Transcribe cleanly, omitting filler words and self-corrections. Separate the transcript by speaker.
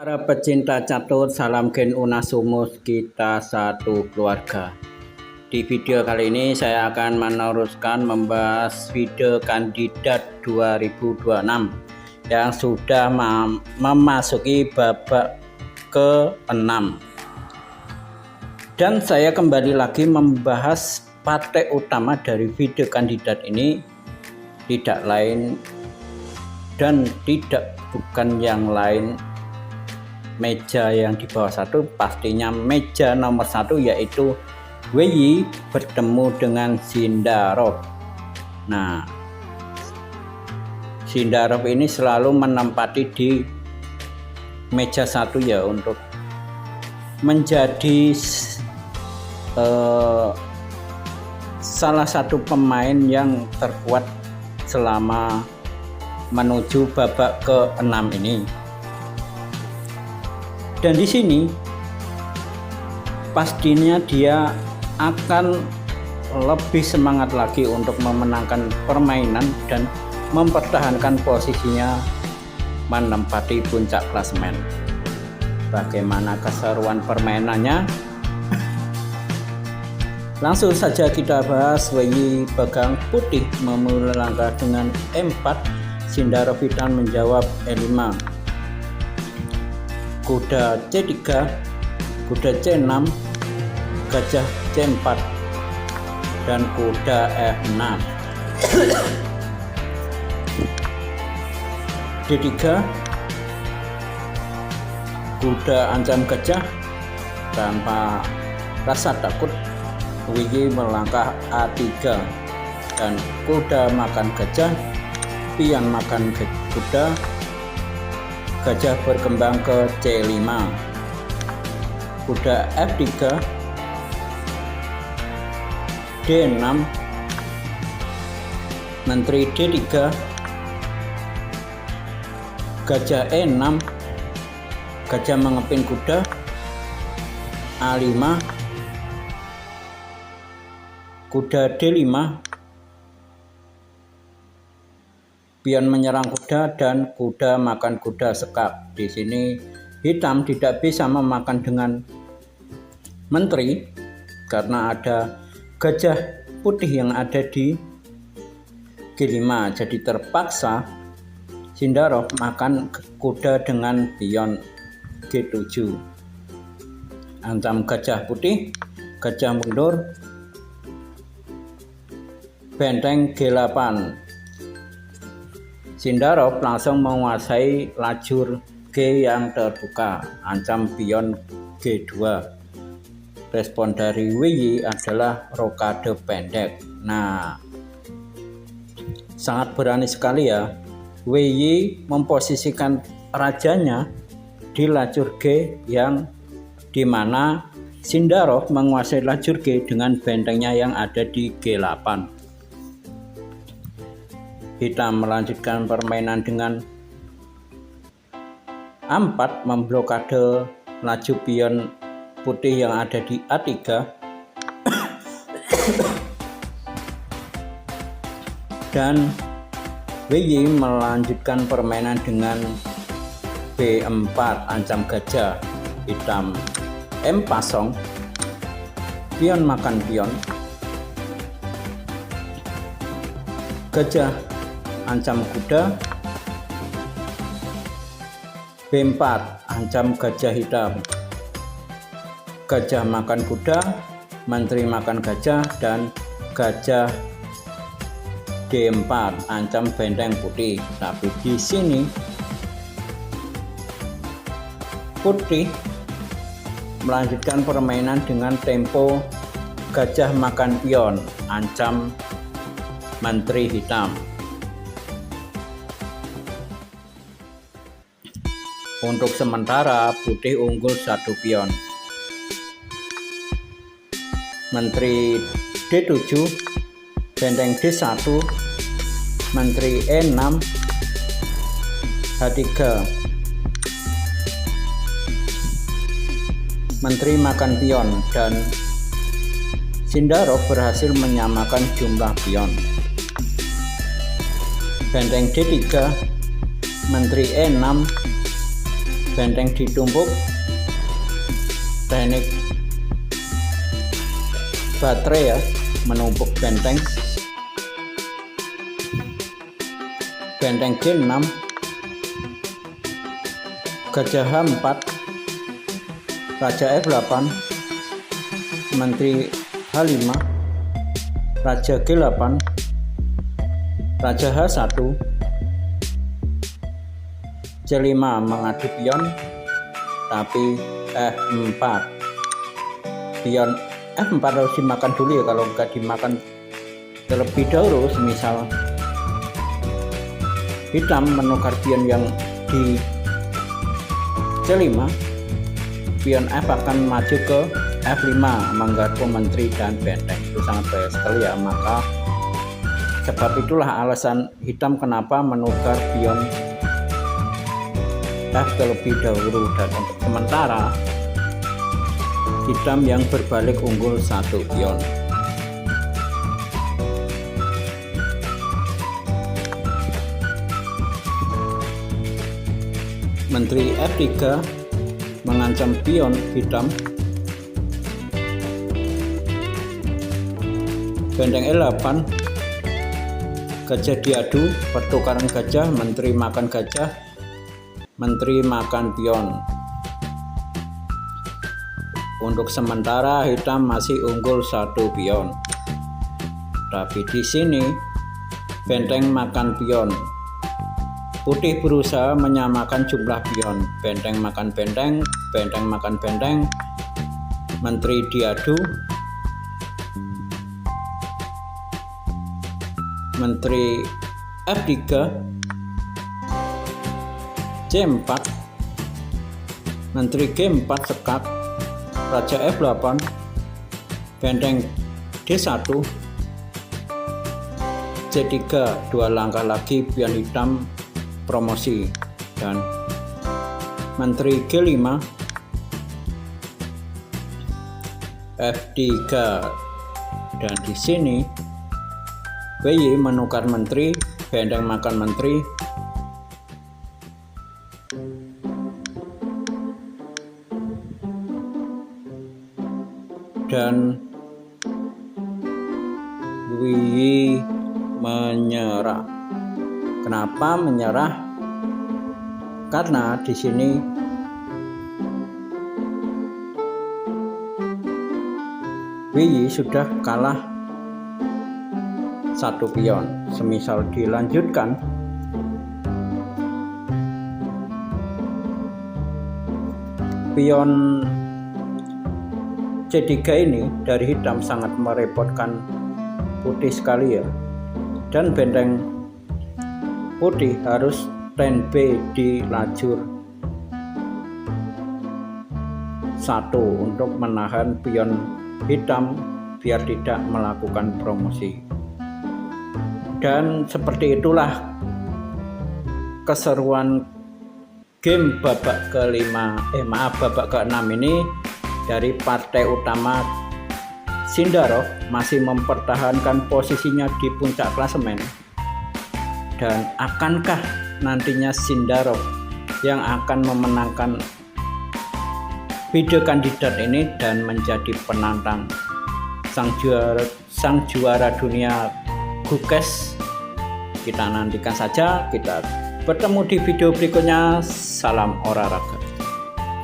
Speaker 1: Para pecinta catur, salam Gen Unasumus, kita satu keluarga. Di video kali ini saya akan meneruskan membahas video kandidat 2026 yang sudah memasuki babak ke-6. Dan saya kembali lagi membahas partai utama dari video kandidat ini, tidak lain dan tidak bukan yang lain meja yang di bawah satu, pastinya meja nomor satu, yaitu WY bertemu dengan Sindarov. Nah, Sindarov ini selalu menempati di meja satu ya, untuk menjadi salah satu pemain yang terkuat selama menuju babak ke-6 ini. Dan di sini pastinya dia akan lebih semangat lagi untuk memenangkan permainan dan mempertahankan posisinya menempati puncak klasemen. Bagaimana keseruan permainannya? Langsung saja kita bahas. WY pegang putih memulai langkah dengan E4, Sindarov hitam menjawab E5, kuda C3, kuda C6, gajah C4, dan kuda F6. D3, kuda ancam gajah. Tanpa rasa takut, WY melangkah A3 dan kuda makan gajah, pion makan kuda, gajah berkembang ke C5, kuda F3, D6, menteri D3, gajah E6, gajah mengepin kuda, A5, kuda D5, pion menyerang kuda, dan kuda makan kuda sekap. Di sini hitam tidak bisa memakan dengan menteri karena ada gajah putih yang ada di G5. Jadi terpaksa Sindarov makan kuda dengan pion G7. Ancam gajah putih, gajah mundur, benteng G8. Sindarov langsung menguasai lajur G yang terbuka, ancam pion G2. Respon dari WY adalah rokade pendek. Nah, sangat berani sekali ya. WY memposisikan rajanya di lajur G yang dimana Sindarov menguasai lajur G dengan bentengnya yang ada di G8. Hitam melanjutkan permainan dengan A4, memblokade laju pion putih yang ada di A3. Dan WY melanjutkan permainan dengan B4, ancam gajah. Hitam M pasong, pion makan pion, gajah ancam kuda, B4 ancam gajah hitam, gajah makan kuda, menteri makan gajah, dan gajah D4 ancam benteng putih. Tapi di sini putih melanjutkan permainan dengan tempo gajah makan pion, ancam menteri hitam. Untuk sementara putih unggul satu pion. Menteri D7, benteng D1, menteri E6, H3, menteri makan pion, dan Sindarov berhasil menyamakan jumlah pion. Benteng D3, menteri E6, benteng ditumpuk, teknik baterai ya, menumpuk benteng. Benteng G6, Gajah H4, Raja F8, Menteri H5, Raja G8, Raja H1, C5 mengadu pion tapi F4. Pion F4 harus dimakan dulu ya, kalau nggak dimakan terlebih dahulu, semisal hitam menukar pion yang di C5, pion F akan maju ke F5 menggarpu menteri dan benteng. Itu sangat bahaya sekali ya. Maka sebab itulah alasan hitam kenapa menukar pion F terlebih dahulu, dan untuk sementara hitam yang berbalik unggul 1 pion. Menteri F3 mengancam pion hitam. Benteng E8, gajah diadu, pertukaran gajah, menteri makan gajah, menteri makan pion. Untuk sementara hitam masih unggul 1 pion. Tapi di sini benteng makan pion. Putih berusaha menyamakan jumlah pion. Benteng makan benteng, benteng makan benteng, menteri diadu, menteri F3, C4, menteri G4 sekat, Raja F8, benteng D1, C3, 2 langkah lagi pion hitam promosi, dan menteri G5, F3, dan di sini WY menukar menteri, benteng makan menteri, dan WY menyerah. Kenapa menyerah? Karena di sini WY sudah kalah 1 pion. Semisal dilanjutkan, pion C3 ini dari hitam sangat merepotkan putih sekali ya, dan benteng putih harus standby di lajur 1 untuk menahan pion hitam biar tidak melakukan promosi. Dan seperti itulah keseruan game babak babak ke-6 ini dari partai utama. Sindarov masih mempertahankan posisinya di puncak klasemen, dan akankah nantinya Sindarov yang akan memenangkan video kandidat ini dan menjadi penantang sang juara dunia Gukes? Kita nantikan saja. Kita bertemu di video berikutnya. Salam olahraga.